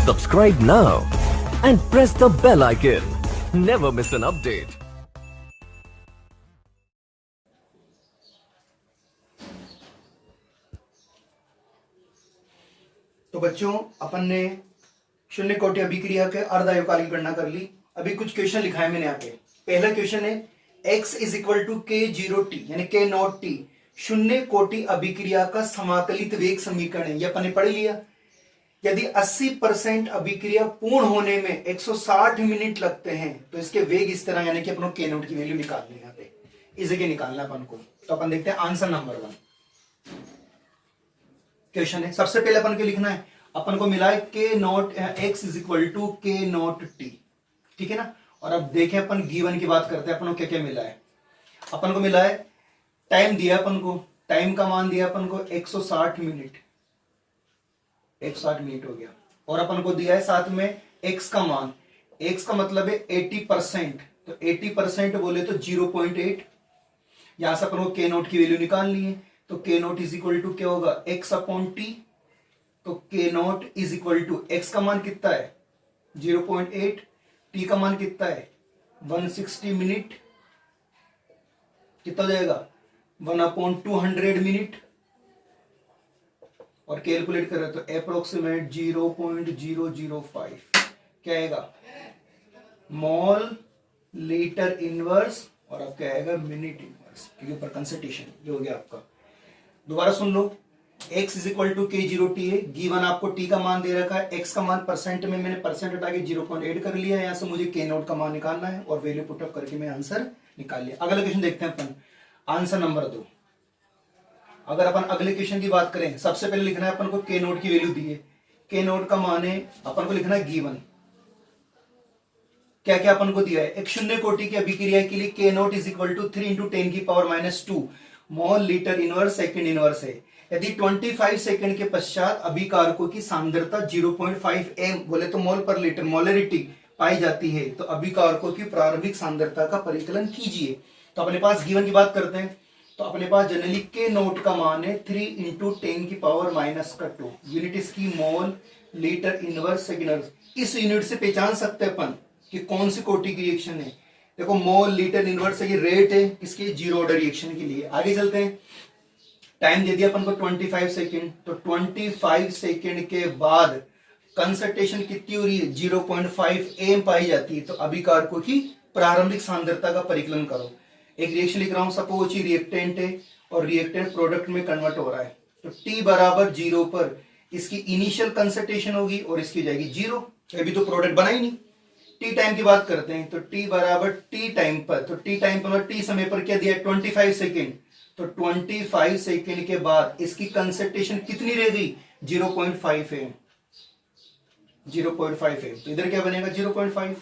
Subscribe now and press the bell icon. Never miss an update. तो बच्चों, अपन ने शून्य कोटि अभिक्रिया के अर्धायुकाल की गणना कर ली। अभी कुछ क्वेश्चन लिखा है मैंने यहाँ पे। पहला क्वेश्चन है x इज इक्वल टू के जीरो टी यानी के नॉट टी शून्य कोटि अभिक्रिया का समाकलित वेग समीकरण है। ये अपन ने पढ़ लिया। यदि 80% अभिक्रिया पूर्ण होने में 160 मिनट लगते हैं तो इसके वेग इस तरह, यानी कि अपन के नॉट की वैल्यू निकालनी है। यहाँ पे इस जगह निकालना अपन को। तो अपन देखते हैं आंसर नंबर 1 क्वेश्चन है। सबसे पहले अपन को लिखना है, अपन को मिला है k naught x is equal to k naught t, ठीक है ना। और अब देखें अपन गिवन की बात करते हैं, अपन को क्या क्या मिला है। अपन को मिला है टाइम दिया, अपन को टाइम का मान दिया अपन को 160 मिनट, 160 मिनट हो गया। और अपन को दिया है साथ में x का मान, x का मतलब है 80%, तो 80% बोले तो 0.8। यहां से अपन को के नोट की वैल्यू निकालनी है, तो k naught is equal to क्या होगा x अपॉन टी। तो k naught is equal to x का मान कितना है 0.8, t का मान कितना है 160 मिनट, कितना हो जाएगा 1/200 मिनट। और कैलकुलेट करें तो अप्रोक्सीमेट 0.005 क्या आएगा मोल लीटर इनवर्स, और अब क्या आएगा मिनट इनवर्स, क्योंकि ऊपर कंसंट्रेशन ये हो गया आपका। दोबारा सुन लो, x इज इक्वल टू के जीरो टी है। गिवन आपको t का मान दे रखा है, x का मान परसेंट में मैंने परसेंट हटा के 0.8 कर लिया है। यहां से मुझे के नोट का मान निकालना है और वैल्यू पुट अप करके मैं आंसर निकाल लिया। अगला क्वेश्चन देखते हैं अपन, आंसर नंबर 2। अगर अपन अगले क्वेश्चन की बात करें, सबसे पहले लिखना है अपन को के नोट की वैल्यू दी है। के नोट का मान है, अपन को लिखना है गिवन क्या क्या अपन को दिया है। एक शून्य कोटि की अभिक्रिया के लिए k naught is equal to 3 × 10⁻² mole litre inverse second inverse है। यदि 25 सेकंड के पश्चात अभिकारकों की सांद्रता 0.5 m बोले तो मोल पर लीटर मोलरिटी पाई जाती है, तो अभिकारकों की प्रारंभिक सांद्रता का परिकलन कीजिए। तो अपने पास गिवन की बात करते हैं, तो अपने पास जनरली के नोट का मान है 3 × 10⁻²। यूनिट इसकी मोल लीटर इनवर्स सेकंड इनवर्स। इस यूनिट से पहचान सकते हैं अपन कि कौन सी कोटि की रिएक्शन है। देखो मोल लीटर इनवर्स से ये रेट है किसकी जीरो ऑर्डर रिएक्शन के लिए। आगे चलते हैं, टाइम दे दिया अपन को 25 सेकंड, तो 25 सेकंड के बाद कंसंट्रेशन कितनी हो रही है 0.5 m पाई जाती है। तो अभिकारकों की प्रारंभिक सांद्रता का परिकलन करो। एक रिएक्शन लिख रहा हूं, सपोज रिएक्टेंट है और रिएक्टेंट प्रोडक्ट में कन्वर्ट हो रहा है, तो t बराबर 0 पर इसकी इनिशियल कंसंट्रेशन होगी और इसकी जाएगी 0। अभी तो प्रोडक्ट बना ही नहीं। टी टाइम की बात करते हैं, तो t बराबर टी टाइम पर, तो टी टाइम पर टी समय पर क्या दिया है 25 सेकेंड, तो 25 सेकेंड के बाद इसकी कंसंट्रेशन कितनी रह गई 0.5 है, 0.5 है। तो इधर क्या बनेगा 0.5।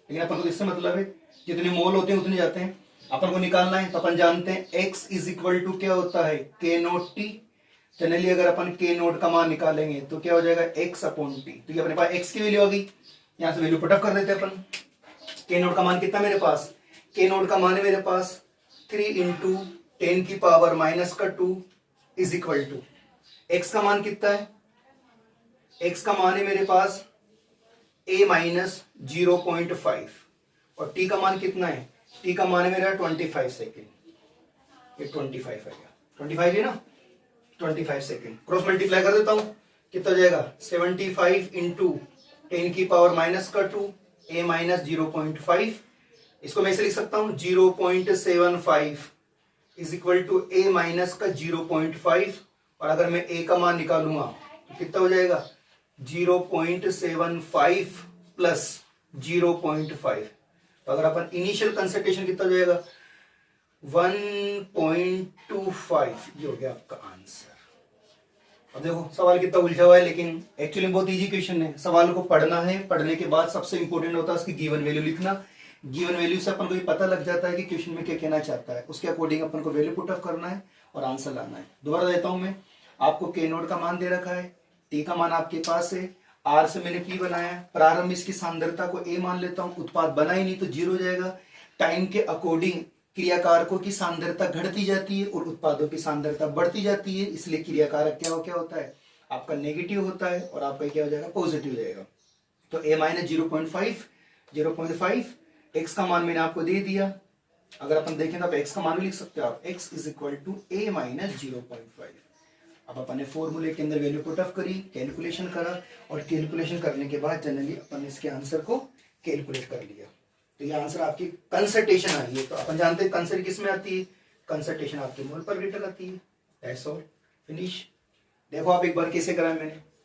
लेकिन अपन को इससे मतलब है जितने मोल होते हैं उतने जाते हैं। अपन को निकालना है, तो अपन जानते हैं x इज इक्वल टू क्या होता है के नोट टी। जनरली अगर अपन के नोट का मान निकालेंगे तो क्या हो जाएगा x अपॉन टी। तो ये अपने पास x की वैल्यू आ गई, यहां से वैल्यू पुटअप कर देते हैं अपन। के नोट का मान कितना मेरे पास, के नोट का मान है मेरे पास 3 × 10⁻² इज इक्वल टू x का मान कितना है, x का मान है मेरे पास a-0.5 और t का मान कितना है, t का मान है मेरा 25 सेकेंड। ये 25 है क्या 25 है ना, 25 सेकेंड। क्रॉस मल्टीप्लाई कर देता हूं, कितना हो जाएगा 75 × 10⁻² a-0.5। इसको मैं ऐसे लिख सकता हूं 0.75 इज इक्वल टू a-0.5। और अगर मैं a का मान निकालूंगा तो कितना हो जाएगा 0.75 प्लस 0.5। तो अगर अपन इनिशियल कंसंट्रेशन कितना हो जाएगा 1.25, ये हो गया आपका आंसर। अब देखो सवाल कितना उलझा हुआ है, लेकिन एक्चुअली बहुत इजी क्वेश्चन है। सवाल को पढ़ना है, पढ़ने के बाद सबसे इंपॉर्टेंट होता है उसकी गिवन वैल्यू लिखना। गिवन वैल्यू से अपन को ये पता लग जाता है कि क्वेश्चन में क्या कहना चाहता है, उसके अकॉर्डिंग अपन को वैल्यू पुट अप करना है और आंसर लाना है। दोबारा देता हूं मैं, आपको के नोट का मान दे रखा है, टी का मान आपके पास है, आर से मैंने पी बनाया, प्रारंभ इसकी सांद्रता को ए मान लेता हूं, उत्पाद बना ही नहीं तो 0 हो जाएगा। टाइम के अकॉर्डिंग क्रियाकारकों की सांद्रता घटती जाती है और उत्पादों की सांद्रता बढ़ती जाती है, इसलिए क्रियाकारक क्या होता है आपका नेगेटिव होता है और आपका क्या हो जाएगा पॉजिटिव हो जाएगा। तो a माइनस 0.5 x का मान मैंने आपको दे दिया। अगर अपन देखें तो आप x का मान भी लिख सकते हो आप, x is equal to a minus 0.5। अब अपन ने फॉर्मूले के अंदर वैल्यू पुट ऑफ करी, कैलकुलेशन करा, और कैलकुलेशन करने के बाद जनरली अपन ने इसके आंसर को कैलकुलेट कर लिया। तो ये आंसर आपकी कंसल्टेशन आई है। तो अपन जानते हैं कंसल्ट किस में आती है, कंसल्टेशन आपकी मोल पर लीटर आती है। That's all, finish. देखो आप एक बार कैसे करा मैंने।